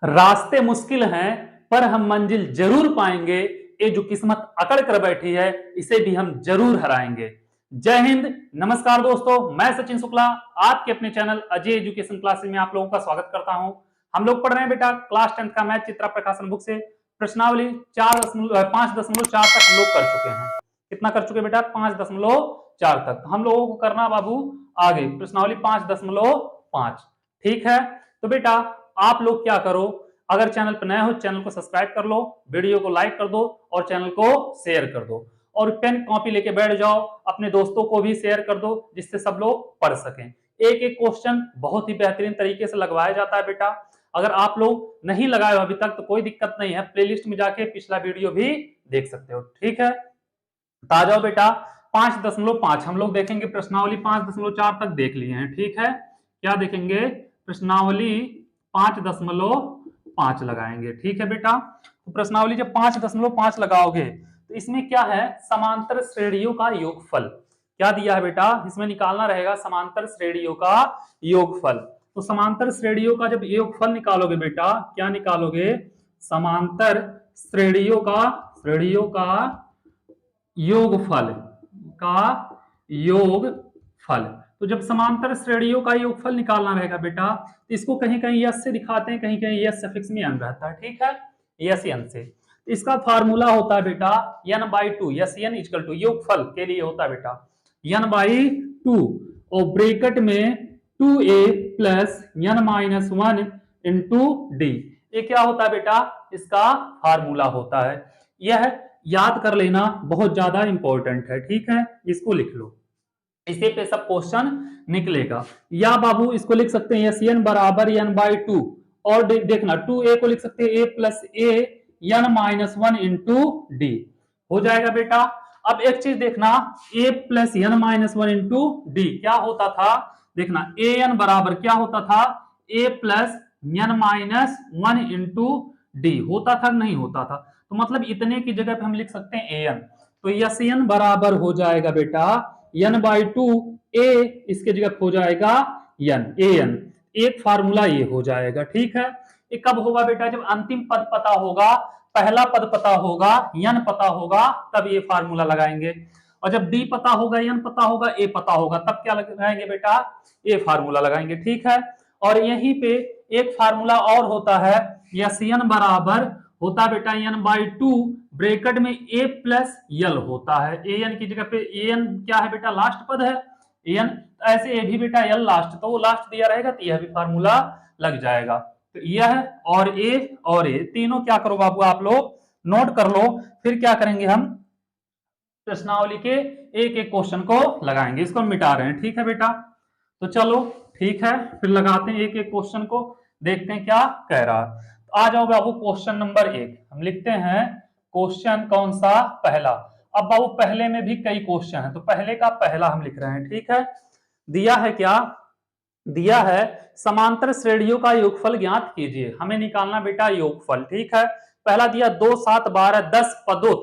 रास्ते मुश्किल हैं पर हम मंजिल जरूर पाएंगे। ये जो किस्मत अकड़ कर बैठी है इसे भी हम जरूर हराएंगे। जय हिंद। नमस्कार दोस्तों, मैं सचिन शुक्ला आपके अपने चैनल अजय एजुकेशन क्लासेस में आप लोगों का स्वागत करता हूं। हम लोग पढ़ रहे हैं बेटा क्लास 10 का मैथ चित्रा प्रकाशन बुक से प्रश्नावली 5.4 तक हम लोग कर चुके हैं। कितना कर चुके बेटा? 5.4 तक। हम लोगों को करना बाबू आगे प्रश्नावली 5.5। ठीक है, तो बेटा आप लोग क्या करो, अगर चैनल पर नए हो चैनल को सब्सक्राइब कर लो, वीडियो को लाइक कर दो और चैनल को शेयर कर दो और पेन कॉपी लेके बैठ जाओ, अपने दोस्तों को भी शेयर कर दो जिससे सब लोग पढ़ सकें। एक एक क्वेश्चन बहुत ही बेहतरीन तरीके से लगवाया जाता है बेटा। अगर आप लोग नहीं लगाए हो अभी तक तो कोई दिक्कत नहीं है, प्लेलिस्ट में जाके पिछला वीडियो भी देख सकते हो। ठीक है, तो आ जाओ बेटा 5.5 हम लोग देखेंगे। प्रश्नावली 5.4 तक देख लिए हैं। ठीक है, क्या देखेंगे? प्रश्नावली 5.5 लगाएंगे। ठीक है बेटा, तो प्रश्नावली जब 5.5 लगाओगे तो इसमें क्या है? समांतर श्रेणियों का योगफल क्या दिया है बेटा? इसमें निकालना रहेगा समांतर श्रेणियों का योगफल। तो समांतर श्रेणियों का जब योगफल निकालोगे बेटा, क्या निकालोगे? समांतर श्रेणियों का योगफल योगफल। तो जब समांतर श्रेणियों का योगफल निकालना रहेगा बेटा, तो इसको कहीं कहीं यस से दिखाते हैं, कहीं कहीं यस सफिक्स में एन रहता है। ठीक है, यस एन से। तो इसका फार्मूला होता है बेटा n/2। Yes N equal to योगफल के लिए होता है बेटा n/2 और ब्रैकेट में 2a plus n-1 into D. ये क्या होता है बेटा? इसका फार्मूला होता है। यह याद कर लेना बहुत ज्यादा इंपॉर्टेंट है। ठीक है, इसको लिख लो, इसी पे सब क्वेश्चन निकलेगा। या बाबू इसको लिख सकते हैं यस एन बराबर n/2 और देखना 2a को लिख सकते हैं a plus a n-1 into D. हो जाएगा बेटा। अब एक चीज देखना, a plus n-1 into D क्या होता था? देखना an बराबर क्या होता था? a plus n-1 into D होता था, नहीं होता था? तो मतलब इतने की जगह पे हम लिख सकते हैं an। तो यस एन बराबर हो जाएगा बेटा n/2 a, इसके जगह हो जाएगा an। एक फार्मूला ये हो जाएगा। ठीक है, ये कब होगा बेटा? जब अंतिम पद पता होगा, पहला पद पता होगा, n पता होगा, तब ये फार्मूला लगाएंगे। और जब d पता होगा, n पता होगा, a पता होगा, तब क्या लगाएंगे बेटा? ये फार्मूला लगाएंगे। ठीक है, और यहीं पे एक फार्मूला और होता है, यस एन बराबर होता है बेटा n/2 ब्रैकेट में a प्लस यल होता है। an की जगह पे an क्या है बेटा? लास्ट पद है an, ऐसे ए भी बेटा यल लास्ट, तो वो लास्ट दिया रहेगा तो यह भी फार्मूला लग जाएगा। तो यह और a तीनों क्या करो बाबू आप लोग नोट कर लो। फिर क्या करेंगे हम? प्रश्नावली के एक एक क्वेश्चन को लगाएंगे। इसको मिटा रहे हैं। ठीक है बेटा, तो चलो ठीक है, फिर लगाते हैं एक एक क्वेश्चन को, देखते हैं क्या कह रहा है। तो आ जाओ बाबू क्वेश्चन नंबर 1 हम लिखते हैं। क्वेश्चन कौन सा? पहला। अब बाबू पहले में भी कई क्वेश्चन है, तो पहले का पहला हम लिख रहे हैं। ठीक है, दिया है क्या? दिया है समांतर श्रेणियों का योगफल ज्ञात कीजिए। हमें निकालना बेटा योगफल। ठीक है, पहला दिया 2, 7, 12, 10 पदों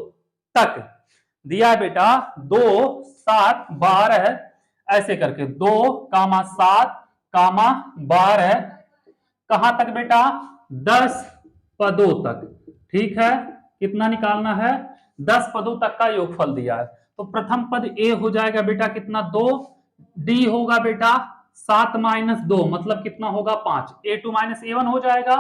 तक दिया है बेटा। 2, 7, 12 ऐसे करके 2, 7, 12 कहां तक बेटा? 10 पदों तक। ठीक है, कितना निकालना है? 10 पदों तक का योगफल दिया है। तो प्रथम पद a हो जाएगा बेटा कितना? 2। d होगा बेटा 7 माइनस 2 मतलब कितना होगा? 5। a2 माइनस a1 हो जाएगा।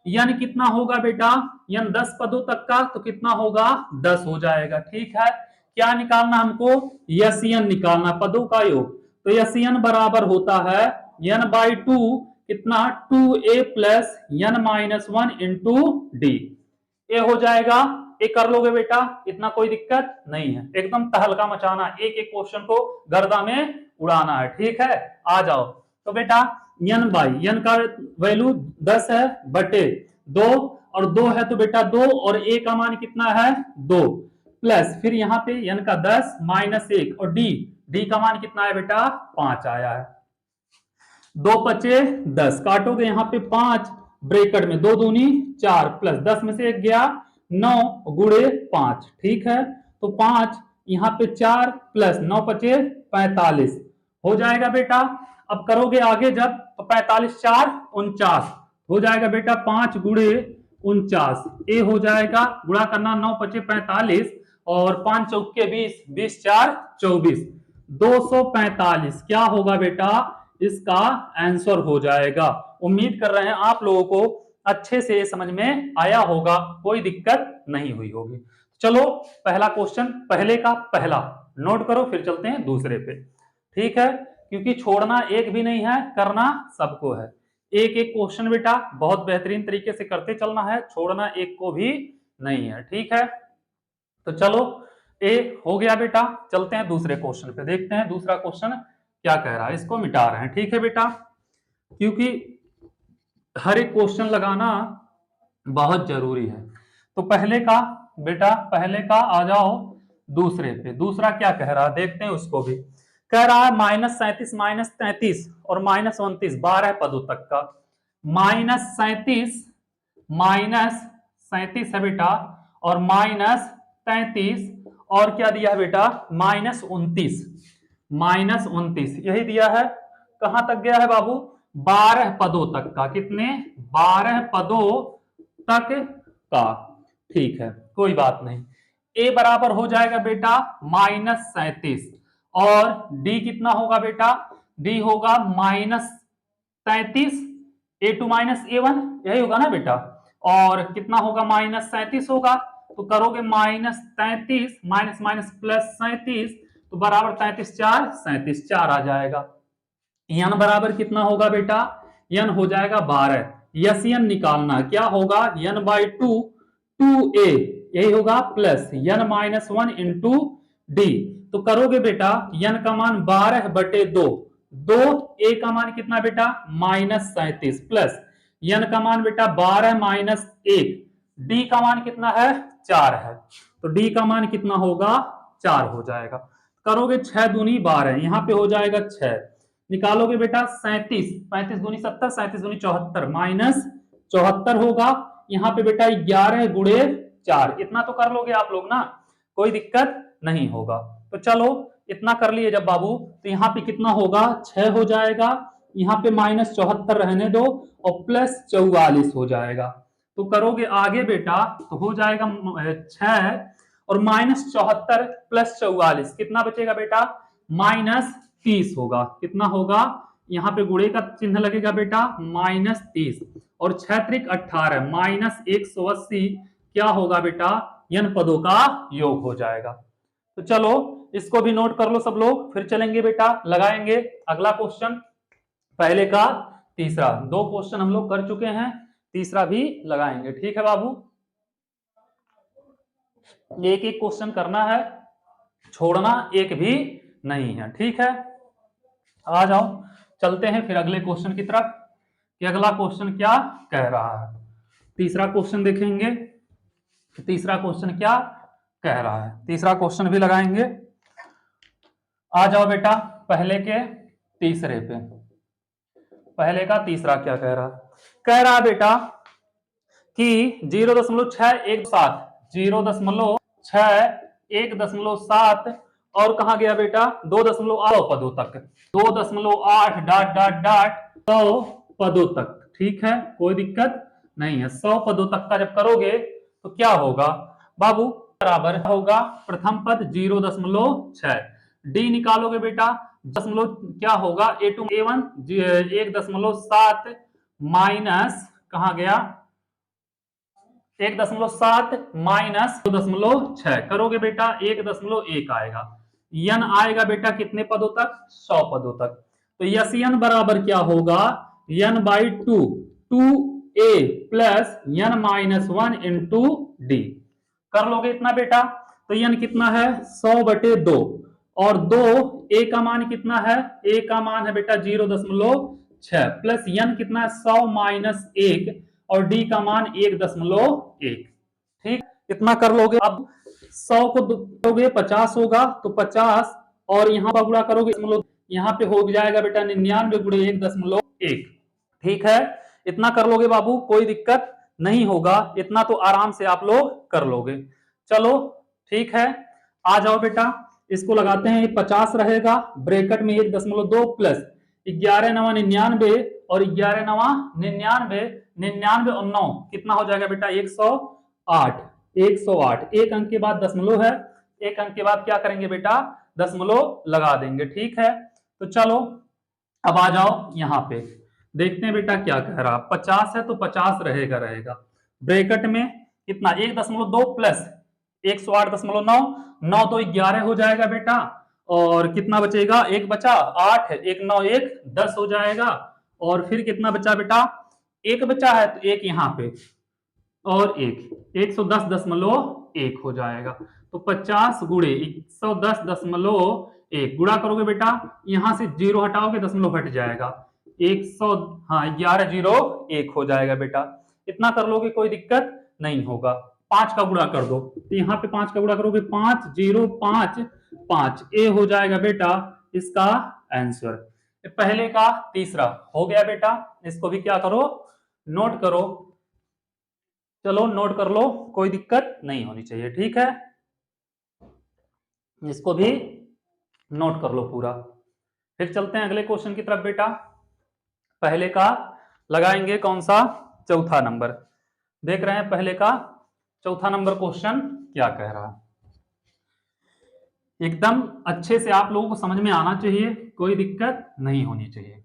n कितना होगा बेटा? n 10 पदों तक का, तो कितना होगा? 10 हो जाएगा। ठीक है, क्या निकालना हमको? यस एन निकालना, पदों का योग। तो यस एन बराबर होता है n/2 कितना? 2a plus n-1 into D. ये हो जाएगा, ये कर लोगे बेटा, इतना कोई दिक्कत नहीं है। एकदम तहलका मचाना, एक एक क्वेश्चन को गर्दा में उड़ाना है। ठीक है, आ जाओ। तो बेटा n का वैल्यू 10 है बटे 2 और 2 है तो बेटा 2 और a का मान कितना है? 2 प्लस फिर यहाँ पे n का 10 माइनस 1 और d का मान कितना है बेटा? 5 आया है। 2 बचे 10 काटोगे यहाँ पे 5 ब्रैकेट में 2 दूनी 4 प्लस 10 में से 1 गया 9 गुणे 5। ठीक है, तो 5 यहाँ पे 4 प्लस 9 बचे 45 हो जाएगा बेटा। अब करोगे आगे जब तो 45 4 49, हो जाएगा बेटा 5 गुणे 49, ए हो जाएगा, गुणा करना 9 पचे 45 और 5 चौके 20, 20 4 24, 245 क्या होगा बेटा, इसका आंसर हो जाएगा। उम्मीद कर रहे हैं आप लोगों को अच्छे से समझ में आया होगा, कोई दिक्कत नहीं हुई होगी। चलो पहला क्वेश्चन पहले का पहला नोट करो, फिर चलते हैं दूसरे पे, ठीक है, क्योंकि छोड़ना एक भी नहीं है, करना सबको है। एक एक क्वेश्चन बेटा बहुत बेहतरीन तरीके से करते चलना है, छोड़ना एक को भी नहीं है, ठीक है। तो चलो ए हो गया बेटा, चलते हैं दूसरे क्वेश्चन पे, देखते हैं दूसरा क्वेश्चन क्या कह रहा है, इसको मिटा रहे हैं, ठीक है बेटा, क्योंकि हर एक क्वेश्चन लगाना बहुत जरूरी है। तो पहले का बेटा, पहले का आ जाओ दूसरे पे, दूसरा क्या कह रहा है देखते हैं उसको भी। कह रहा है -37 -33 और -29 12 पदों तक का, -37 है बेटा और -33 और क्या दिया है बेटा -29 यही दिया है। कहां तक गया है बाबू, 12 पदों तक का, कितने 12 पदों तक का, ठीक है कोई बात नहीं। ए बराबर हो जाएगा बेटा -37 और डी कितना होगा बेटा, डी होगा -33 A2 -A1 यही होगा ना बेटा, और कितना होगा -37 होगा, तो करोगे -33 माइनस माइनस प्लस 37 तो बराबर 33 4 37 4 आ जाएगा। यन बराबर कितना होगा बेटा, यन हो जाएगा 12, यस यन निकालना, क्या होगा यन बाई 2 2a यही होगा प्लस यन -1 इंटू डी, तो करोगे बेटा यन का मान 12/2, 2 a का मान कितना बेटा -37 प्लस यन का मान बेटा 12 - 1, डी का मान कितना है 4 है, तो डी का मान कितना होगा 4 हो जाएगा। करोगे 6 दूनी 12, यहां पे हो जाएगा 6, निकालोगे बेटा 37, 35 दूनी 70, 37 दूनी 74 -74 होगा, यहाँ पे बेटा 11 गुणे 4, इतना तो कर लोगे आप लोग ना, कोई दिक्कत नहीं होगा। तो चलो इतना कर लिए जब बाबू, तो यहाँ पे कितना होगा 6 हो जाएगा, यहाँ पे -74 रहने दो और प्लस 44 हो जाएगा, तो करोगे आगे बेटा तो हो जाएगा 6 और -74 प्लस 44 कितना बचेगा बेटा -30 होगा, कितना होगा यहाँ पे गुणे का चिन्ह लगेगा बेटा -30 और 6 त्रिक 18 -180 क्या होगा बेटा यन पदों का योग हो जाएगा। तो चलो इसको भी नोट कर लो सब लोग, फिर चलेंगे बेटा लगाएंगे अगला क्वेश्चन, पहले का तीसरा, 2 क्वेश्चन हम लोग कर चुके हैं, तीसरा भी लगाएंगे, ठीक है बाबू। एक एक क्वेश्चन करना है, छोड़ना एक भी नहीं है, ठीक है। आ जाओ चलते हैं फिर अगले क्वेश्चन की तरफ कि अगला क्वेश्चन क्या कह रहा है। तीसरा क्वेश्चन देखेंगे, तीसरा क्वेश्चन क्या कह रहा है, तीसरा क्वेश्चन भी लगाएंगे। आ जाओ बेटा पहले के तीसरे पे, पहले का तीसरा क्या कह रहा, कह रहा बेटा कि 0.617 0.617 और कहा गया बेटा 2.8 पदों तक, 2.8 डॉट डॉट डॉट 100 पदों तक, ठीक है कोई दिक्कत नहीं है। 100 पदों तक का जब करोगे तो क्या होगा बाबू, बराबर होगा प्रथम पद 0.6, डी निकालोगे बेटा दशमलव क्या होगा A2 A1 1.7 माइनस कहा गया 1.7 माइनस 2.6 करोगे बेटा 1.1 आएगा, यन आएगा बेटा कितने पदों तक 100 पदों तक, तो यस यन बराबर क्या होगा यन by 2 2a plus N -1 into D, कर लोगे इतना बेटा, तो यन कितना है 100/2 और 2 a का मान कितना है, a का मान है बेटा 0.6 प्लस यन कितना है 100 - 1 और डी का मान 1.1, ठीक इतना कर लोगे। अब 100 को दोगे 50 होगा तो 50 और यहाँ पर गुणा करोगे यहाँ पे हो जाएगा बेटा 99 गुणे 1.1, ठीक है इतना कर लोगे बाबू, कोई दिक्कत नहीं होगा, इतना तो आराम से आप लोग कर लोगे। चलो ठीक है आ जाओ बेटा इसको लगाते हैं, 50 रहेगा ब्रैकेट में 1.2 प्लस 11 9 99 और 11 नवा 99, 99 और 9 कितना हो जाएगा बेटा 108, 108। एक अंक के बाद दशमलव है, एक अंक के बाद क्या करेंगे बेटा दशमलव लगा देंगे, ठीक है। तो चलो अब आ जाओ यहाँ पे, देखते हैं बेटा क्या कह रहा। 50 है तो 50 रहेगा, रहेगा ब्रैकेट में कितना 1.2 प्लस 108.9, 9 तो 11 हो जाएगा बेटा, और कितना बचेगा एक बचा 8, एक 9 1 10 हो जाएगा, और फिर कितना बचा बेटा एक बचा है तो एक यहाँ पे और एक 110.1 हो जाएगा। तो 50 गुणे 110.1 गुणा करोगे बेटा, यहां से जीरो हटाओगे दशमलव हट जाएगा 100, हाँ 1101 हो जाएगा बेटा। इतना कर लोगे कोई दिक्कत नहीं होगा। 5 का गुणा कर दो, तो यहाँ पे 5 का गुणा करोगे 5055 ए हो जाएगा बेटा इसका आंसर। पहले का तीसरा हो गया बेटा, इसको भी क्या करो नोट करो। चलो नोट कर लो, कोई दिक्कत नहीं होनी चाहिए, ठीक है। इसको भी नोट कर लो पूरा। फिर चलते हैं अगले क्वेश्चन की तरफ बेटा। पहले का लगाएंगे कौन सा चौथा नंबर, देख रहे हैं पहले का चौथा नंबर क्वेश्चन क्या कह रहा है। एकदम अच्छे से आप लोगों को समझ में आना चाहिए, कोई दिक्कत नहीं होनी चाहिए।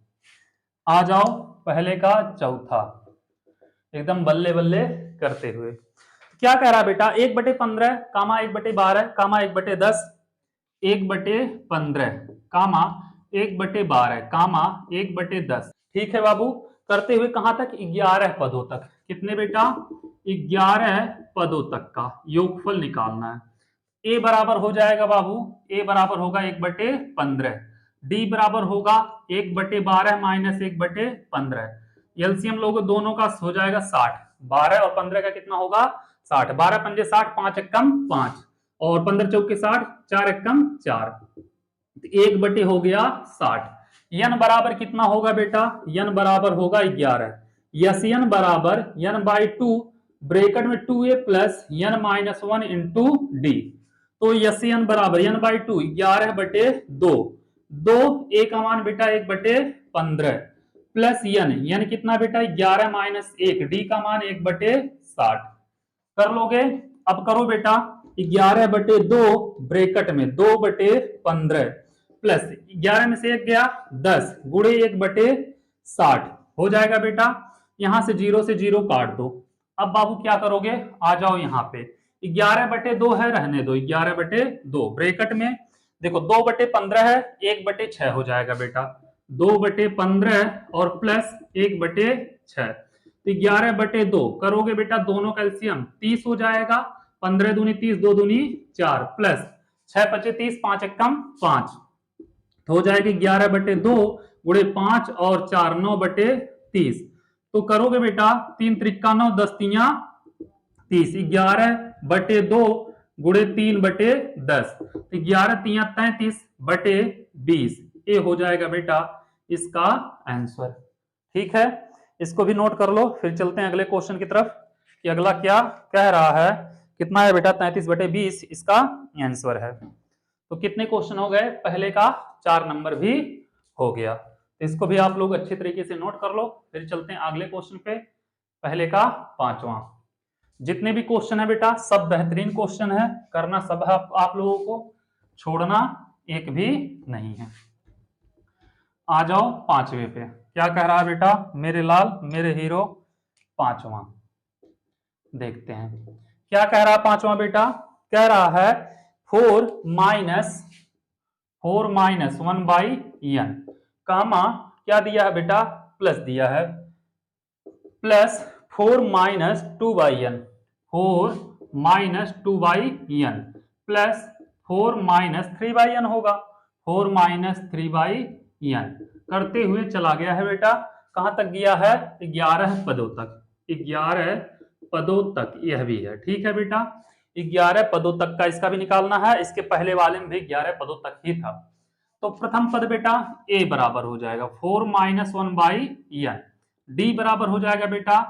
आ जाओ पहले का चौथा, एकदम बल्ले बल्ले करते हुए। क्या कह रहा है बेटा 1/15 कामा 1/12 कामा 1/10, 1/15 कामा 1/12 कामा 1/10, ठीक है बाबू। करते हुए कहां तक 11 पदों तक, कितने बेटा 11 पदों तक का योगफल निकालना है। ए बराबर हो जाएगा बाबू, ए बराबर होगा 1/15, डी बराबर होगा 1/12 माइनस 1/15, एलसीएम लोग दोनों का हो जाएगा 60, 12 और 15 का कितना होगा 60, 12 पंजे 60, 5 एकम 5 और 15 चौके 60, 4 एकम 4, 1 हो गया 60। यन बराबर कितना होगा बेटा, यन बराबर होगा 11, यस यन बराबर n/2 ब्रैकेट में 2a plus n-1 into D. तो यस यन बराबर n/2 11/2, 2 a का मान बेटा 1/15 प्लस यन कितना बेटा 11 माइनस 1, डी का मान 1/60 कर लोगे। अब करो बेटा 11/2 ब्रैकेट में 2/15 प्लस 11 में से 1 गया 10 गुणे 1/60 हो जाएगा बेटा। यहां से 0 से 0 काट दो। अब बाबू क्या करोगे, आ जाओ यहाँ पे 11/2 है, रहने दो 11/2 ब्रैकेट में देखो 2/15 है 1/6 हो जाएगा बेटा, 2/15 और प्लस 1/6, तो 11/2 करोगे बेटा दोनों का एलसीएम 30 हो जाएगा, 15 दूनी 30, 2 दूनी 4 प्लस 6 पचे 30, 5 एकम 5 तो हो जाएगी 11/2 गुणे 5 और 4 9/30। तो करोगे बेटा 3 त्रिका 9, 10 तिया 30, 11/2 गुणे 3/10, तो 11 तिया 33/20 ये हो जाएगा बेटा इसका आंसर, ठीक है। इसको भी नोट कर लो। फिर चलते हैं अगले क्वेश्चन की तरफ कि अगला क्या कह रहा है। कितना है बेटा 33/20 इसका आंसर है। तो कितने क्वेश्चन हो गए, पहले का 4 नंबर भी हो गया। तो इसको भी आप लोग अच्छे तरीके से नोट कर लो। फिर चलते हैं अगले क्वेश्चन पे, पहले का 5वां। जितने भी क्वेश्चन है बेटा सब बेहतरीन क्वेश्चन है, करना सब है आप लोगों को, छोड़ना एक भी नहीं है। आ जाओ 5वें पे, क्या कह रहा है बेटा मेरे लाल मेरे हीरो। 5वां देखते हैं क्या कह रहा है 5वां बेटा, कह रहा है 4 माइनस 1/n कामा क्या दिया है बेटा प्लस दिया है, plus 4 minus 2/n, 4 minus 2/n plus 4 minus 3/n होगा, 4 माइनस 3/n करते हुए चला गया है बेटा, कहां तक गया है 11 पदों तक, 11 पदों तक यह भी है, ठीक है बेटा। 11 पदों तक का इसका भी निकालना है, इसके पहले वाले में भी 11 पदों तक ही था। तो प्रथम पद बेटा a बराबर हो जाएगा 4 माइनस 1/n, d बराबर हो जाएगा बेटा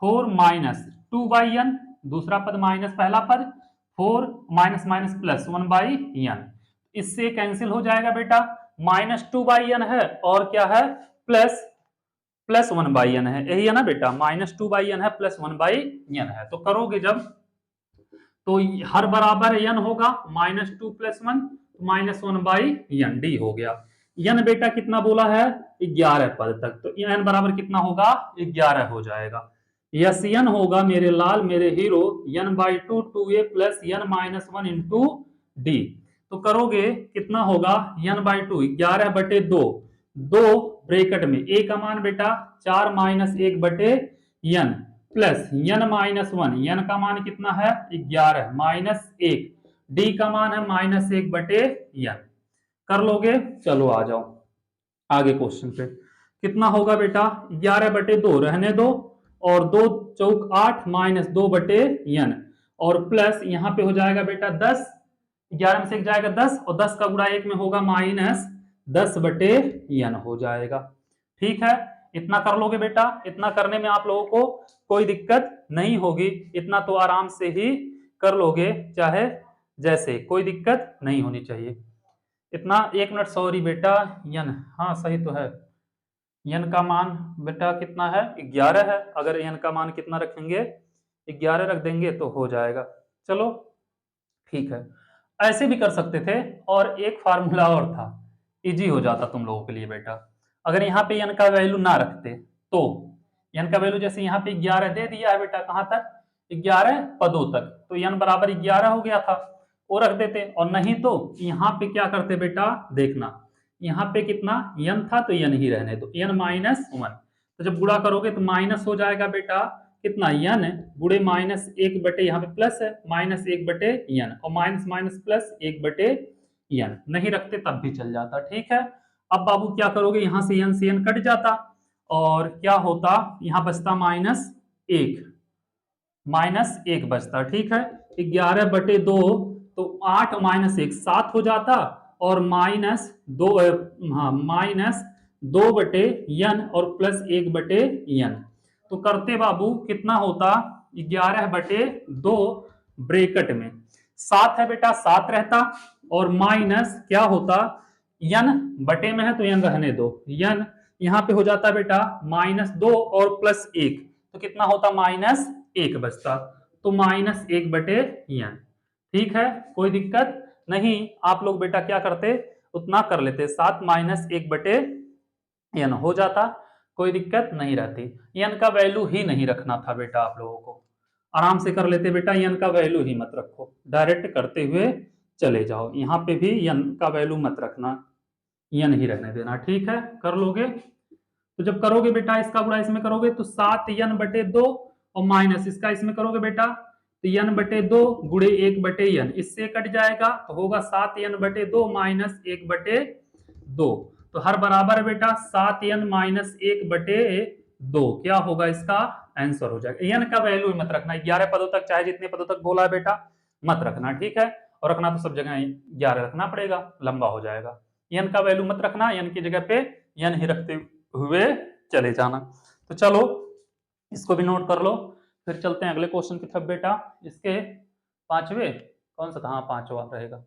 4 माइनस 2/n, दूसरा पद माइनस पहला पद 4 माइनस माइनस प्लस 1/n, इससे कैंसिल हो जाएगा बेटा, माइनस 2/n है और क्या है प्लस 1/n है, यही है ना बेटा, -2/n है प्लस 1/n है। तो करोगे जब, तो हर बराबर n होगा, -2 + 1 -1/n, डी हो गया। n बेटा कितना बोला है, 11 पद तक, तो n बराबर कितना होगा, 11 हो जाएगा। यस n होगा मेरे लाल मेरे hero, n/2 2a + n-1 into D. तो करोगे कितना होगा, n/2 11/2, 2 ब्रैकेट में a का मान बेटा 4 - 1/n प्लस n-1, n का मान कितना है 11 -1, d का मान है -1/n। कर लोगे, चलो आ जाओ आगे क्वेश्चन पे। कितना होगा बेटा, 11/2 रहने दो, और 2 चौक 8 -2/n, और प्लस यहाँ पे हो जाएगा बेटा 10, 11 में से 1 जाएगा 10, और 10 का गुणा 1 में होगा -10/n हो जाएगा। ठीक है, इतना कर लोगे बेटा, इतना करने में आप लोगों को कोई दिक्कत नहीं होगी, इतना तो आराम से ही कर लोगे, चाहे जैसे, कोई दिक्कत नहीं होनी चाहिए इतना। 1 मिनट, सॉरी बेटा, यन, हाँ सही तो है, यन का मान बेटा कितना है, 11 है। अगर यन का मान कितना रखेंगे, 11 रख देंगे तो हो जाएगा। चलो ठीक है, ऐसे भी कर सकते थे, और एक फार्मूला और था, इजी हो जाता तुम लोगों के लिए बेटा। अगर यहाँ पे n का वैल्यू ना रखते, तो n का वैल्यू जैसे यहाँ पे 11 दे दिया है बेटा, कहाँ तक, 11 पदों तक, तो n बराबर 11 हो गया था, वो रख देते। और नहीं तो यहाँ पे क्या करते बेटा, देखना यहाँ पे कितना n था, तो n ही रहने दो, n-1। तो जब गुणा करोगे तो माइनस हो जाएगा बेटा, कितना n गुणे -1 यहाँ पे प्लस है, -1/n, और माइनस प्लस 1/n, नहीं रखते तब भी चल जाता। ठीक है, अब बाबू क्या करोगे, यहाँ से n कट जाता, और क्या होता, यहाँ बचता -1 बचता। ठीक है, 11/2, तो 8 - 1 7 हो जाता, और -2, हाँ -2/n और प्लस 1/n। तो करते बाबू कितना होता, 11/2 ब्रैकेट में 7 है बेटा, 7 रहता, और माइनस क्या होता, n बटे में है तो n रहने दो, n यहाँ पे हो जाता बेटा -2 और प्लस 1, तो कितना होता, -1 बचता, तो -1/n। ठीक है, कोई दिक्कत नहीं, आप लोग बेटा क्या करते, उतना कर लेते, 7 - 1/n हो जाता, कोई दिक्कत नहीं रहती। n का वैल्यू ही नहीं रखना था बेटा, आप लोगों को आराम से कर लेते बेटा, n का वैल्यू ही मत रखो, डायरेक्ट करते हुए चले जाओ। यहाँ पे भी n का वैल्यू मत रखना, n ही रहने देना। ठीक है, कर लोगे, तो जब करोगे बेटा इसका गुणा इसमें करोगे तो 7n/2, और माइनस इसका इसमें करोगे बेटा तो n/2 गुणे 1/n, इससे कट जाएगा तो होगा 7n/2 -1/2, तो हर बराबर है बेटा 7n - 1/2, क्या होगा इसका आंसर हो जाएगा। n का वैल्यू मत रखना, 11 पदों तक, चाहे जितने पदों तक बोला है बेटा मत रखना। ठीक है, और रखना तो सब जगह 11 रखना पड़ेगा, लंबा हो जाएगा। n का वैल्यू मत रखना, n की जगह पे n ही रखते हुए चले जाना। तो चलो इसको भी नोट कर लो, फिर चलते हैं अगले क्वेश्चन की तरफ बेटा। इसके पांचवे, कौन सा था, हाँ पांचवा रहेगा,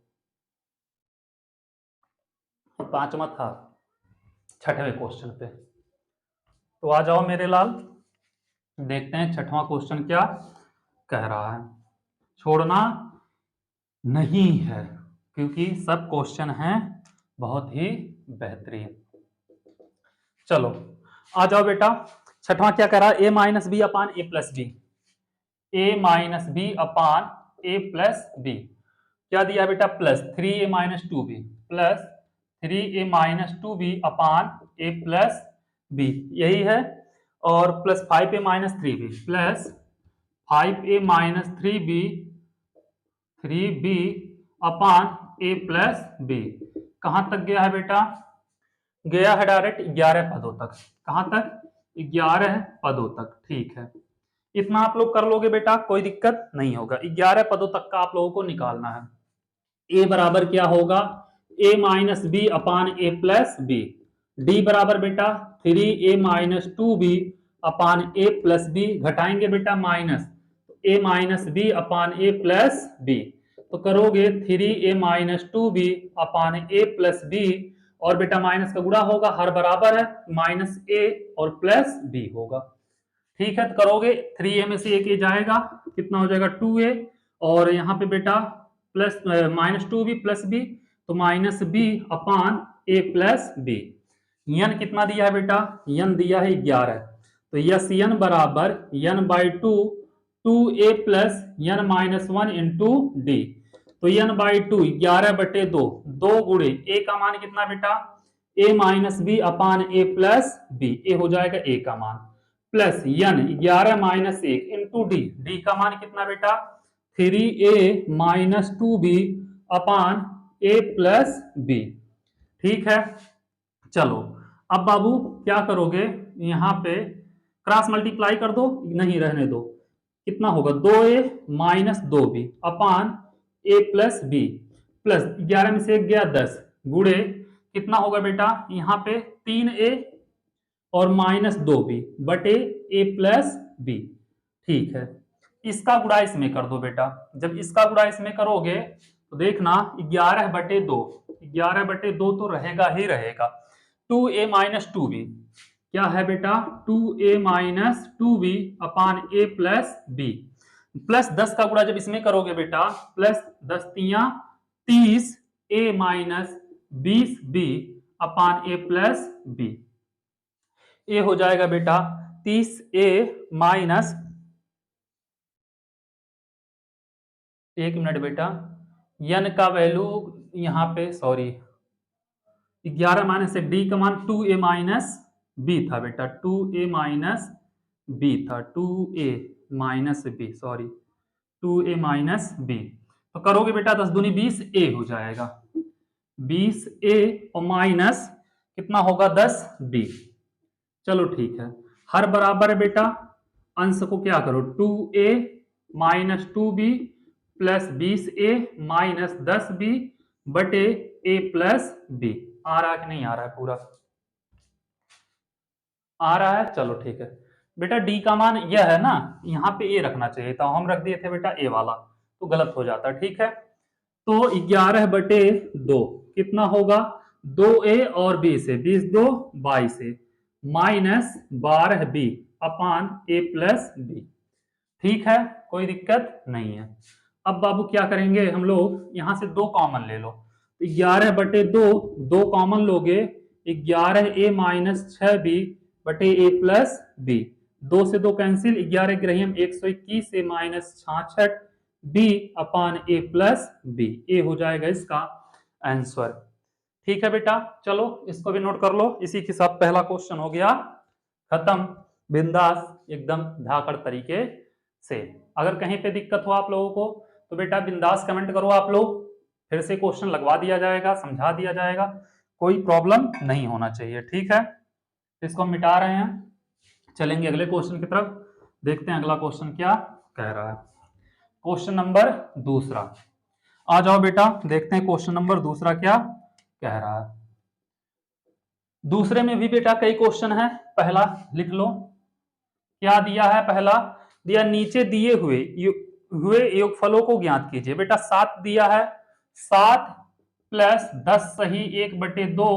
पांचवा था, छठवें क्वेश्चन पे। तो आ जाओ मेरे लाल, देखते हैं छठवां क्वेश्चन क्या कह रहा है। छोड़ना नहीं है, क्योंकि सब क्वेश्चन हैं बहुत ही बेहतरीन। चलो आ जाओ बेटा, छठवां क्या कह रहा है, a - b upon a + b, a - b upon a + b, क्या दिया बेटा, plus 3a - 2b, plus 3a - 2b upon a + b, यही है, और plus 5a - 3b, plus 5a - 3b upon a + b। कहां तक गया है बेटा, गया है डायरेक्ट 11 पदों तक, कहां तक, 11 पदों तक। ठीक है, इतना आप लोग कर लोगे बेटा, कोई दिक्कत नहीं होगा, 11 पदों तक का आप लोगों को निकालना है। a बराबर क्या होगा, a - b upon a + b, d बराबर बेटा 3a - 2b upon a + b, घटाएंगे बेटा minus, a - b upon a + b, तो करोगे 3a - 2b upon a + b, और बेटा माइनस का गुणा होगा, हर बराबर है, माइनस ए और प्लस बी होगा। ठीक है, तो करोगे 3a में से एक ए जाएगा, कितना हो जाएगा 2a, और यहाँ पे बेटा plus minus 2b plus b, तो माइनस बी अपान ए प्लस बी। यन कितना दिया है बेटा, यन दिया है 11, तो यस यन बराबर यन by 2 a plus N minus 1 into D. तो यन बाई 2 11/2, 2 गुणे ए का मान कितना बेटा, ए minus b upon A plus B, A हो जाएगा ए का मान, प्लस यन 11 माइनस 1 इंटू डी, डी का मान कितना बेटा 3a माइनस 2b अपान ए प्लस बी। ठीक है, चलो अब बाबू क्या करोगे, यहां पे क्रॉस मल्टीप्लाई कर दो, नहीं रहने दो, कितना होगा 2a माइनस 2b अपान ए प्लस बी, प्लस 11 में से 1 गया 10, गुणे कितना होगा बेटा यहाँ पे 3a और माइनस 2b बटे ए प्लस बी। ठीक है, इसका गुणा इसमें कर दो बेटा, जब इसका गुणा इसमें करोगे तो देखना 11/2, 11/2 तो रहेगा ही रहेगा, 2a माइनस 2b क्या है बेटा 2a माइनस 2b अपान ए प्लस बी, प्लस 10 का गुणा जब इसमें करोगे बेटा, प्लस 10 तियां 30 a minus 20b upon A plus B, A हो जाएगा बेटा 30a माइनस, एक मिनट बेटा, यन का वैल्यू यहाँ पे सॉरी 11 माइनस एक, डी का मान 2a माइनस बी था बेटा, 2a माइनस बी था, 2a minus b sorry 2a minus b, तो करोगे बेटा 10 दूनी 20, a हो जाएगा 20a और माइनस कितना होगा 10b। चलो ठीक है, हर बराबर है बेटा, अंश को क्या करो 2a minus 2b plus 20a minus 10b बटे a प्लस b। आ रहा है कि नहीं आ रहा है, पूरा आ रहा है, चलो ठीक है बेटा। d का मान यह है ना, यहाँ पे a रखना चाहिए था, हम रख दिए थे बेटा a वाला, तो गलत हो जाता। ठीक है, तो 11/2 कितना होगा 2a और b से 20 2 22 से minus 12b upon a plus b. ठीक है, कोई दिक्कत नहीं है। अब बाबू क्या करेंगे हम लोग, यहां से 2 कॉमन ले लो, तो 11/2 2 कॉमन लोगे, 11a माइनस 6b बटे a प्लस बी, 2 से 2 कैंसिल, 11 ग्रहियम 121 से minus 66 b upon a plus B, A हो जाएगा इसका आंसर। ठीक है बेटा, चलो इसको भी नोट कर लो, इसी के साथ पहला क्वेश्चन हो गया खत्म, बिंदास एकदम धाकड़ तरीके से। अगर कहीं पे दिक्कत हो आप लोगों को तो बेटा बिंदास कमेंट करो आप लोग, फिर से क्वेश्चन लगवा दिया जाएगा, समझा दिया जाएगा, कोई प्रॉब्लम नहीं होना चाहिए। ठीक है, इसको हम मिटा रहे हैं, चलेंगे अगले क्वेश्चन की तरफ, देखते हैं अगला क्वेश्चन क्या कह रहा है। क्वेश्चन नंबर दूसरा, आ जाओ बेटा देखते हैं क्वेश्चन नंबर दूसरा क्या कह रहा है। दूसरे में भी बेटा कई क्वेश्चन है, पहला लिख लो क्या दिया है। पहला दिया नीचे दिए हुए योगफलों को ज्ञात कीजिए। बेटा 7 दिया है, 7 प्लस 10 सही 1/2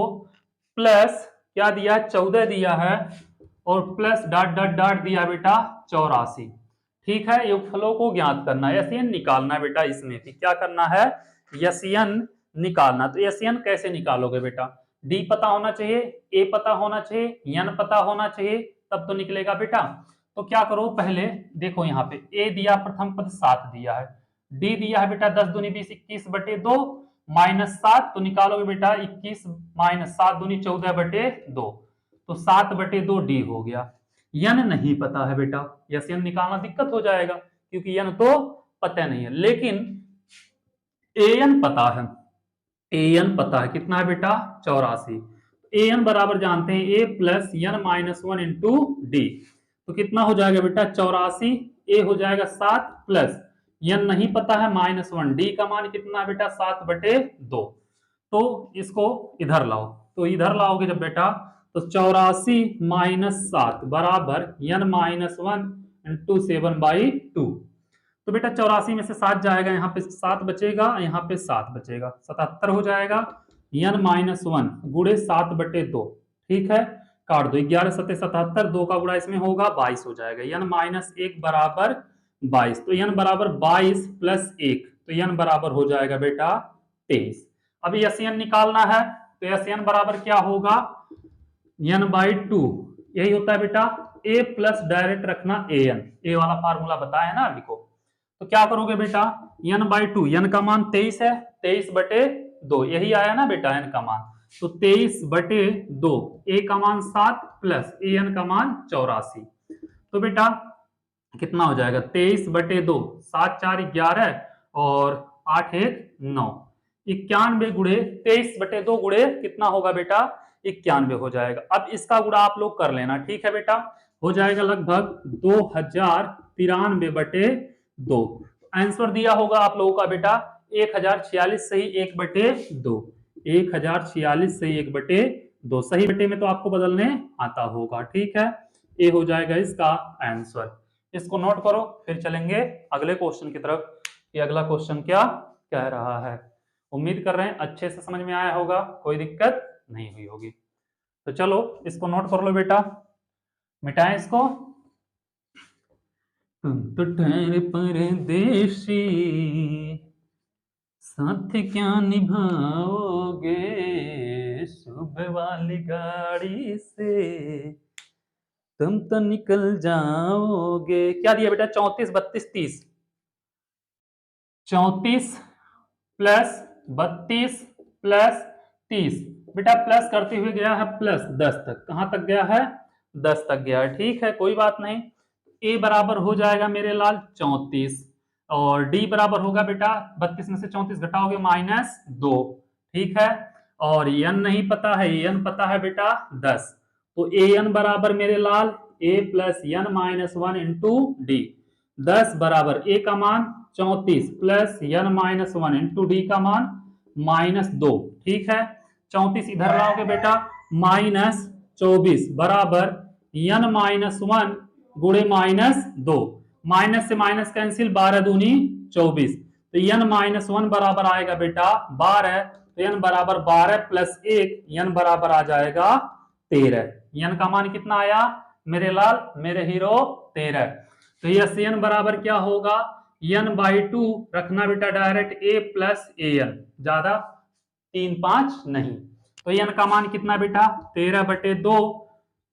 प्लस क्या दिया 14 दिया है और प्लस डॉट डॉट डॉट दिया बेटा 84। ठीक है, योगफलों को ज्ञात करना है, एसएन निकालना है बेटा, इसमें भी क्या करना है एसएन निकालना। तो एसएन कैसे निकालोगे बेटा, डी पता होना चाहिए, ए पता होना चाहिए, एन पता होना चाहिए, तब तो निकलेगा बेटा। तो क्या करो पहले देखो, यहाँ पे ए दिया प्रथम पद 7 दिया है, डी दिया है बेटा 10 दूनी 20 21/2 माइनस 7, तो निकालोगे बेटा 21 माइनस 7 दूनी 14/2, तो 7/2 डी हो गया। यन नहीं पता है बेटा, यस यन निकालना दिक्कत हो जाएगा क्योंकि यन तो पता नहीं है, लेकिन एन पता है, एन पता है कितना है बेटा 84। एन बराबर जानते हैं A plus N minus 1 into D, तो कितना हो जाएगा बेटा 84, ए हो जाएगा 7 प्लस एन नहीं पता है -1, डी का मान कितना है बेटा 7/2, तो इसको इधर लाओ, तो इधर लाओगे जब बेटा तो 84 माइनस 7 बराबर n माइनस 1 इंटू 7/2, तो बेटा 84 में से 7 जाएगा, यहाँ पे 7 बचेगा, यहाँ पे 7 बचेगा, 77 हो जाएगा। n माइनस वन गुड़े 7/2, ठीक है, काट दो, 11 सत्ते 77, 2 का गुणा इसमें होगा 22 हो जाएगा, n माइनस 1 बराबर 22, तो n बराबर 22 प्लस 1, तो n बराबर हो जाएगा बेटा 23। अब SN निकालना है, तो SN बराबर क्या होगा, n/2, यही होता है बेटा, a प्लस डायरेक्ट रखना an, ए वाला फार्मूला बताया है ना अभी को। तो क्या करोगे बेटा, n/2, n का मान 23 है, 23/2, यही आया ना बेटा n का मान, तो 23/2, a का मान 7 प्लस an का मान 84, तो बेटा कितना हो जाएगा, 23/2, 7 4 11 और 8 1 9, 91 गुणे 23/2 गुणे कितना होगा बेटा, 91 हो जाएगा। अब इसका गुणा आप लोग कर लेना, ठीक है बेटा, हो जाएगा लगभग 2093/2। आंसर दिया होगा आप लोगों का बेटा 1046 सही 1/2, 1046 सही 1/2, सही बटे में तो आपको बदलने आता होगा, ठीक है, ये हो जाएगा इसका आंसर। इसको नोट करो, फिर चलेंगे अगले क्वेश्चन की तरफ कि अगला क्वेश्चन क्या कह रहा है। उम्मीद कर रहे हैं अच्छे से समझ में आया होगा, कोई दिक्कत नहीं हुई होगी। तो चलो इसको नोट कर लो बेटा, मिटाएं इसको। तुम तो ठहरे परदेसी, साथ क्या निभाओगे, सुबह वाली गाड़ी से तुम तो निकल जाओगे। क्या दिया बेटा, 34 32 30, 34 प्लस 32 प्लस 30, बेटा प्लस करते हुए गया है प्लस 10 तक, कहां तक गया है, 10 तक गया है, ठीक है, कोई बात नहीं। ए बराबर हो जाएगा मेरे लाल 34, और डी बराबर होगा बेटा 32 में से 34 घटाओगे -2, ठीक है, और एन नहीं पता है, एन पता है बेटा 10, तो ए एन बराबर मेरे लाल ए प्लस एन -1 इंटू डी, 10 बराबर ए का मान 34 प्लस एन -1 इंटू डी का मान -2, ठीक है, 34 इधर लाओगे बेटा -24 बराबर n -1 गुणे -2, माइनस से माइनस कैंसिल, 12 दूनी 24, तो n -1 बराबर आएगा बेटा 12, तो n बराबर 12 प्लस 1, n बराबर आ जाएगा 13, n का मान कितना आया मेरे लाल मेरे हीरो 13, तो यस n बराबर क्या होगा, n/2 रखना बेटा डायरेक्ट a प्लस an, ज्यादा 3 5 नहीं, तो n का मान कितना बेटा 13/2,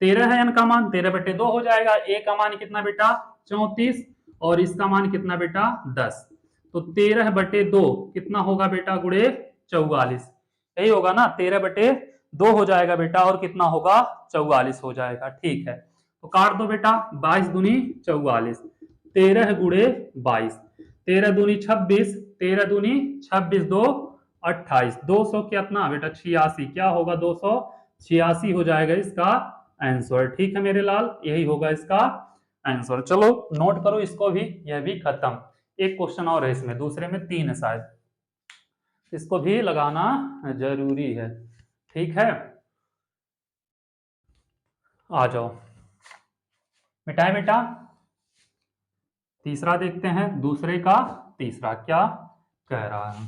13 है n का मान, 13/2 हो जाएगा, a का मान कितना बेटा 34 और इसका मान कितना बेटा 10, तो 13/2 कितना होगा बेटा गुणे 44, यही होगा ना, 13/2 हो जाएगा बेटा और कितना होगा 44 हो जाएगा, ठीक है, तो काट दो बेटा, 22 दूनी 44, 13 गुणे 22, 13 दूनी 26, 13 दूनी 26 2 28, 200 कितना बेटा 86, क्या होगा 286 हो जाएगा इसका आंसर, ठीक है मेरे लाल, यही होगा इसका आंसर। चलो नोट करो इसको भी, यह भी खत्म। एक क्वेश्चन और है इसमें, दूसरे में 3 है शायद, इसको भी लगाना जरूरी है, ठीक है, आ जाओ मिटाए बेटा। तीसरा देखते हैं, दूसरे का तीसरा क्या कह रहा है,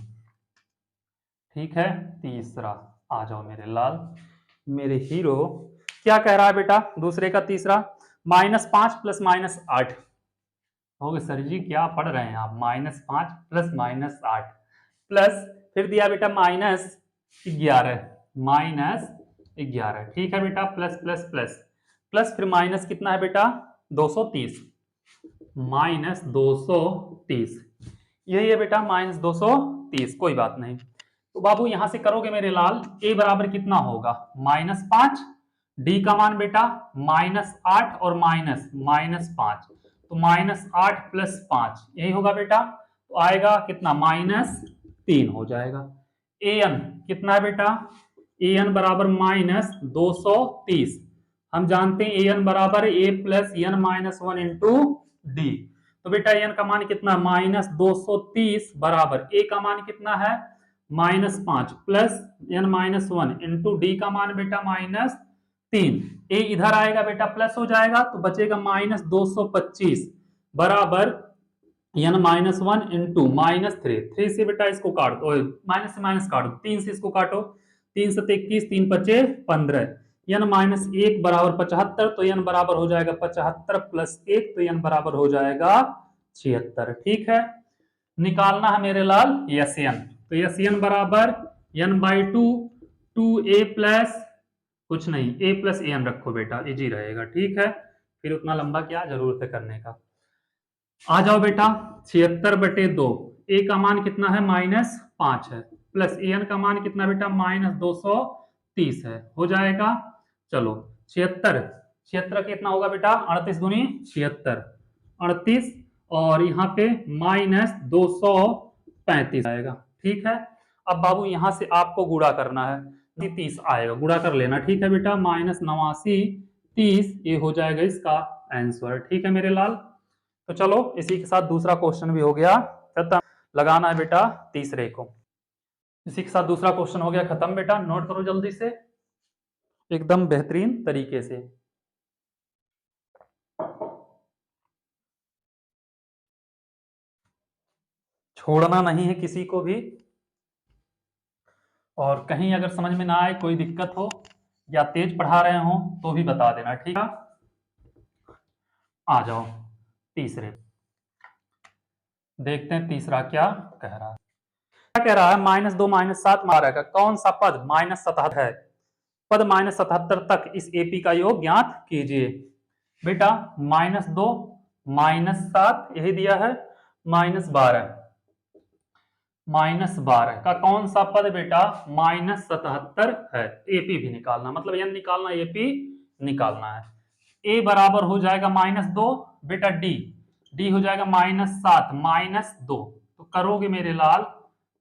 ठीक है, तीसरा आ जाओ मेरे लाल मेरे हीरो, क्या कह रहा है बेटा दूसरे का तीसरा, -5 प्लस -8, होगे सर जी क्या पढ़ रहे हैं आप, -5 प्लस -8 प्लस फिर दिया बेटा -11, -11, ठीक है बेटा, प्लस प्लस प्लस प्लस फिर माइनस कितना है बेटा 230, -230, यही है बेटा -230, कोई बात नहीं, तो बाबू यहां से करोगे मेरे लाल, a बराबर कितना होगा -5, डी का मान बेटा -8 और -5, तो -8 प्लस 5 यही होगा बेटा, तो आएगा कितना -3 हो जाएगा, an कितना है बेटा, an बराबर -230, हम जानते हैं an बराबर a plus n -1 into D, तो बेटा an का मान कितना -230 बराबर a का मान कितना है -5 प्लस n -1 इंटू डी का मान बेटा -3, ए इधर आएगा बेटा प्लस हो जाएगा, तो बचेगा -225 बराबर n -1 इंटू -3, 3 से बेटा इसको काट दो, माइनस से माइनस काटो, 3 से इसको काटो 3 7 21, 3 5 15, n माइनस 1 बराबर 75, तो n बराबर हो जाएगा 75 प्लस 1, तो n बराबर हो जाएगा 76। ठीक है, निकालना है मेरे लाल यस एन, तो यस एन बराबर n बाई 2 a प्लस कुछ नहीं, a प्लस एन रखो बेटा, इजी रहेगा। ठीक है, फिर उतना लंबा क्या जरूरत है करने का। आ जाओ बेटा, 76/2, a का मान कितना है -5 है, प्लस एन का मान कितना बेटा -230 है, हो जाएगा। चलो 76 76 कितना होगा बेटा 38 दूनी 76, 38 और यहाँ पे -235 आएगा। ठीक है, अब बाबू यहाँ से आपको गुणा करना है, 30 आएगा, गुणा कर लेना। ठीक है बेटा, -89 30, ये हो जाएगा इसका आंसर। ठीक है मेरे लाल, तो चलो इसी के साथ दूसरा क्वेश्चन भी हो गया खत्म। लगाना है बेटा तीसरे को, इसी के साथ दूसरा क्वेश्चन हो गया खत्म बेटा। नोट करो जल्दी से, एकदम बेहतरीन तरीके से। छोड़ना नहीं है किसी को भी, और कहीं अगर समझ में ना आए, कोई दिक्कत हो या तेज पढ़ा रहे हो तो भी बता देना। ठीक है, आ जाओ तीसरे, देखते हैं तीसरा क्या कह रहा है। क्या कह रहा है, -2 -7 मारा का कौन सा पद -77 है, पद -77 तक इस एपी का योग ज्ञात कीजिए। बेटा -2 -7 यही दिया है, -12 -12 का कौन सा पद बेटा -77 है, एपी भी निकालना, मतलब n निकालना, एपी निकालना है। a बराबर हो जाएगा -2, बेटा d हो जाएगा -7 -2, तो करोगे मेरे लाल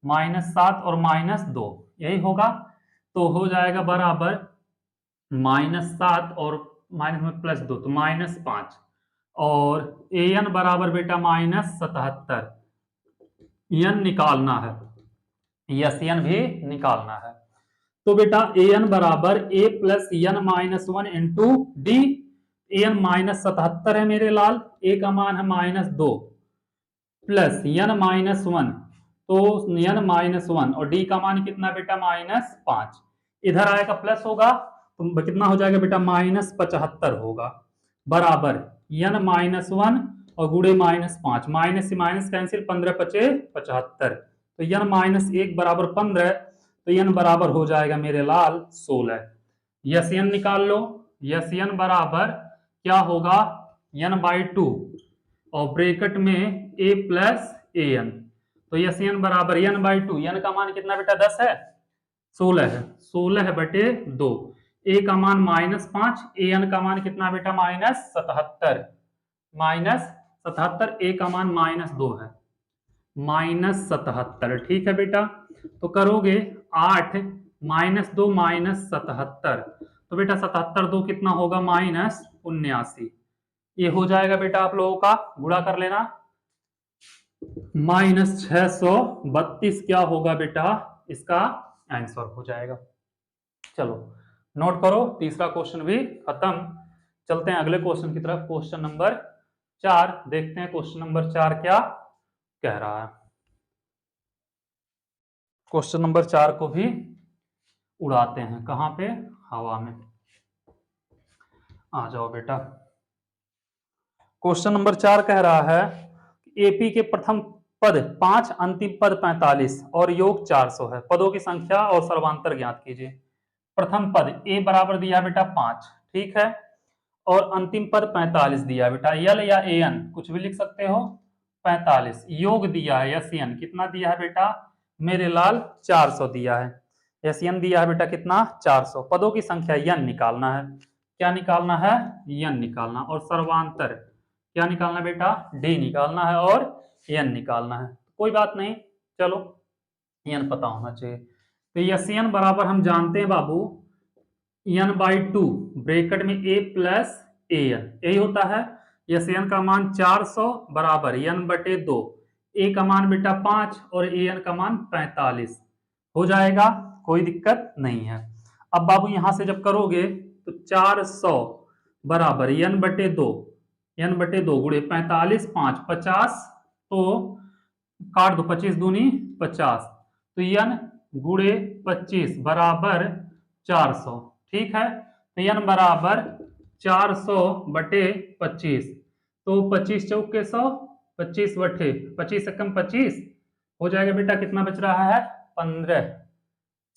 -7 और -2 यही होगा, तो हो जाएगा बराबर -7 और माइनस में +2 तो -5, और an बराबर बेटा -77, n निकालना है, यस n भी निकालना है। तो बेटा an बराबर a plus n -1 into D, an -77 है मेरे लाल, a का मान है -2 प्लस n -1, तो n -1 और d का मान कितना बेटा -5, इधर आएगा प्लस होगा तो कितना हो जाएगा बेटा -75 होगा, बराबर n -1 और गुड़े -5, माइनस से माइनस कैंसिल, 15 5 75, तो n -1 बराबर 15, तो n बराबर हो जाएगा मेरे लाल 16। यस n निकाल लो, यस n बराबर क्या होगा n/2 और ब्रैकेट में a प्लस an, तो यस n बराबर n/2, n का मान कितना बेटा 10 है, 16 है, 16/2, a का मान -5, an का मान कितना बेटा -77, -77, a का मान -2 है, -77। ठीक है बेटा, तो करोगे 8 -2 -77, तो बेटा 77 2 कितना होगा -79, ये हो जाएगा बेटा आप लोगों का, गुणा कर लेना, -632 क्या होगा बेटा इसका आंसर हो जाएगा। चलो नोट करो, तीसरा क्वेश्चन भी खत्म। चलते हैं अगले क्वेश्चन की तरफ, क्वेश्चन नंबर 4, देखते हैं क्वेश्चन नंबर 4 क्या कह रहा है। क्वेश्चन नंबर 4 को भी उड़ाते हैं, कहां पे, हवा में। आ जाओ बेटा, क्वेश्चन नंबर 4 कह रहा है एपी के प्रथम पद 5, अंतिम पद 45 और योग 400 है, पदों की संख्या और सर्वांतर ज्ञात कीजिए। प्रथम पद a बराबर दिया बेटा 5, ठीक है, और अंतिम पद 45 दिया बेटा, यल या an कुछ भी लिख सकते हो, 45, योग दिया है यस n, कितना दिया है बेटा मेरे लाल 400 दिया है, यस n दिया है बेटा कितना 400, पदों की संख्या n निकालना है, क्या निकालना है n निकालना, और सर्वांतर क्या निकालना बेटा d निकालना है और n निकालना है। कोई बात नहीं, चलो n पता होना चाहिए, तो यस n बराबर हम जानते हैं बाबू n/2 ब्रैकेट में a प्लस an, यही होता है। यस n का मान 400 बराबर n/2, a का मान बेटा 5 और an का मान 45 हो जाएगा, कोई दिक्कत नहीं है। अब बाबू यहां से जब करोगे तो 400 बराबर n/2 गुणे 45 5 50, तो काट दो 25 दूनी 50, तो n गुणे 25 बराबर 400। ठीक है, तो n बराबर 400 बटे 25, तो 25 चौके 100, 25 बटे 25 एकम 25 हो जाएगा बेटा, कितना बच रहा है 15,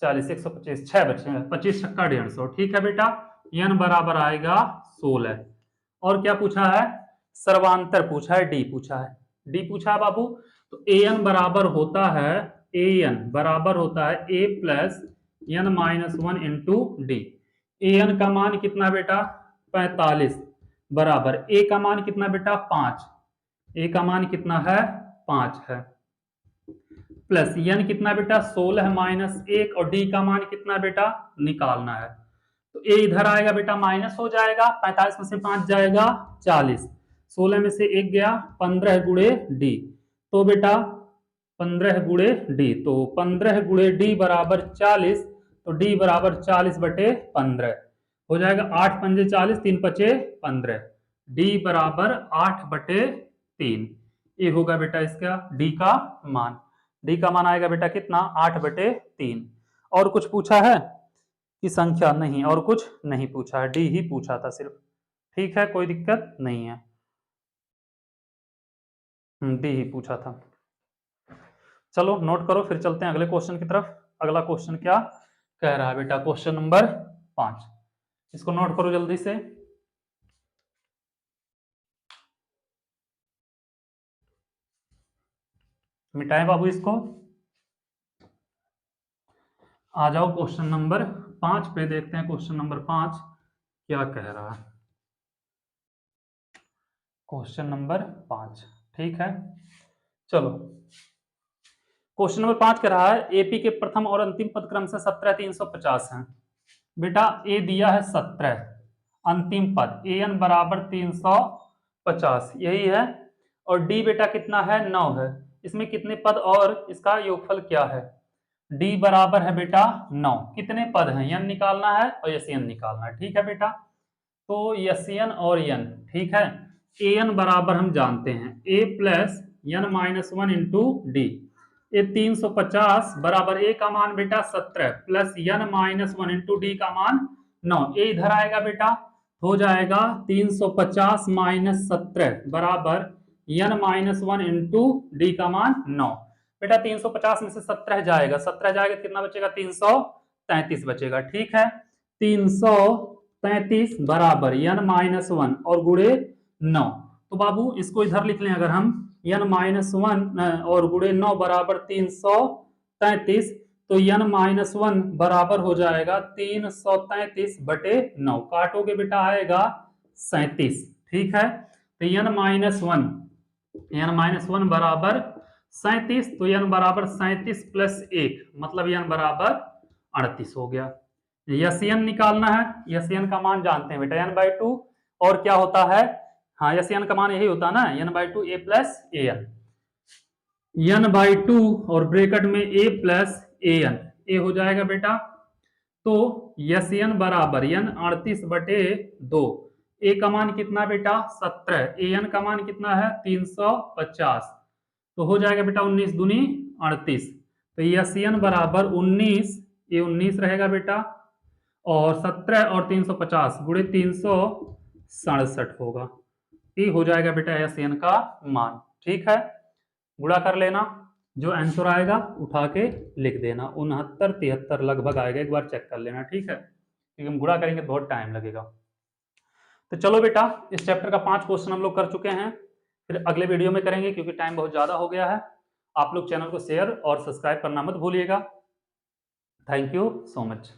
40, 125, 6 बचे, 25 छक्का 150। ठीक है बेटा, n बराबर आएगा 16। और क्या पूछा है, सर्वांतर पूछा है, डी पूछा है, डी पूछा है बाबू। तो an बराबर होता है, an बराबर होता है a plus n minus 1 into D. an का मान कितना बेटा 45 बराबर a का मान कितना बेटा 5, a का मान कितना है 5 है, प्लस n कितना बेटा 16 माइनस 1, और d का मान कितना बेटा निकालना है। तो a इधर आएगा बेटा माइनस हो जाएगा, 45 में से 5 जाएगा 40, 16 में से 1 गया 15 गुणे d, तो बेटा 15 गुणे d, तो 15 गुणे d बराबर 40, तो d बराबर 40 बटे 15 हो जाएगा, 8 पंजे 40, 3 पचे 15, d बराबर 8 बटे 3। ये होगा बेटा इसका d का मान, d का मान आएगा बेटा कितना 8 बटे 3। और कुछ पूछा है कि संख्या, नहीं और कुछ नहीं पूछा है, डी ही पूछा था सिर्फ। ठीक है, कोई दिक्कत नहीं है, डी ही पूछा था। चलो नोट करो, फिर चलते हैं अगले क्वेश्चन की तरफ। अगला क्वेश्चन क्या कह रहा है बेटा, क्वेश्चन नंबर 5, इसको नोट करो जल्दी से। मिटाएं बाबू इसको, आ जाओ क्वेश्चन नंबर 5 पे, देखते हैं क्वेश्चन नंबर 5 क्या कह रहा है। क्वेश्चन नंबर 5, ठीक है, चलो क्वेश्चन नंबर 5 कह रहा है एपी के प्रथम और अंतिम पद क्रम से 17 350 है। बेटा ए दिया है 17, अंतिम पद an बराबर 350 यही है, और डी बेटा कितना है 9 है, इसमें कितने पद और इसका योगफल क्या है। डी बराबर है बेटा 9, कितने पद हैं n निकालना है और यस n निकालना है। ठीक है बेटा, तो यस n और n, ठीक है, an बराबर हम जानते हैं a plus n minus 1 into D, ये 350 बराबर a का मान बेटा 17 plus n minus 1 into D का मान 9, ए इधर आएगा बेटा, हो जाएगा 350 माइनस 17 बराबर n माइनस 1 इंटू डी का मान 9। बेटा 350 में से 17 जाएगा, 17 जाएगा कितना बचेगा 333 बचेगा। ठीक है, 333 बराबर n माइनस 1 और गुणे 9, तो बाबू इसको इधर लिख लें अगर हम, n माइनस 1 और गुणे 9 बराबर 333, तो n माइनस 1 बराबर हो जाएगा 333 बटे 9, काटोगे बेटा आएगा 37। ठीक है, तो n माइनस 1 बराबर 37, तो n बराबर 37 प्लस 1 मतलब n बराबर 38 हो गया। यस n निकालना है, यस n का मान जानते हैं बेटा n/2, और क्या होता है, हाँ यस n का मान यही होता है ना n/2 a plus an, n/2 और ब्रैकेट में a प्लस an, a हो जाएगा बेटा, तो यस n बराबर n 38 बटे 2, a का मान कितना बेटा 17, an का मान कितना है 350, तो हो जाएगा बेटा 19 दूनी 38, तो यस n बराबर 19, ये 19 रहेगा बेटा, और 17 और 350 गुणे 367 होगा, ये हो जाएगा बेटा यस n का मान। ठीक है, गुणा कर लेना, जो आंसर आएगा उठा के लिख देना, 69 73 लगभग आएगा, एक बार चेक कर लेना। ठीक है, क्योंकि हम गुणा करेंगे तो बहुत टाइम लगेगा। तो चलो बेटा, इस चैप्टर का 5 क्वेश्चन हम लोग कर चुके हैं, फिर अगले वीडियो में करेंगे क्योंकि टाइम बहुत ज़्यादा हो गया है। आप लोग चैनल को शेयर और सब्सक्राइब करना मत भूलिएगा। Thank you so much.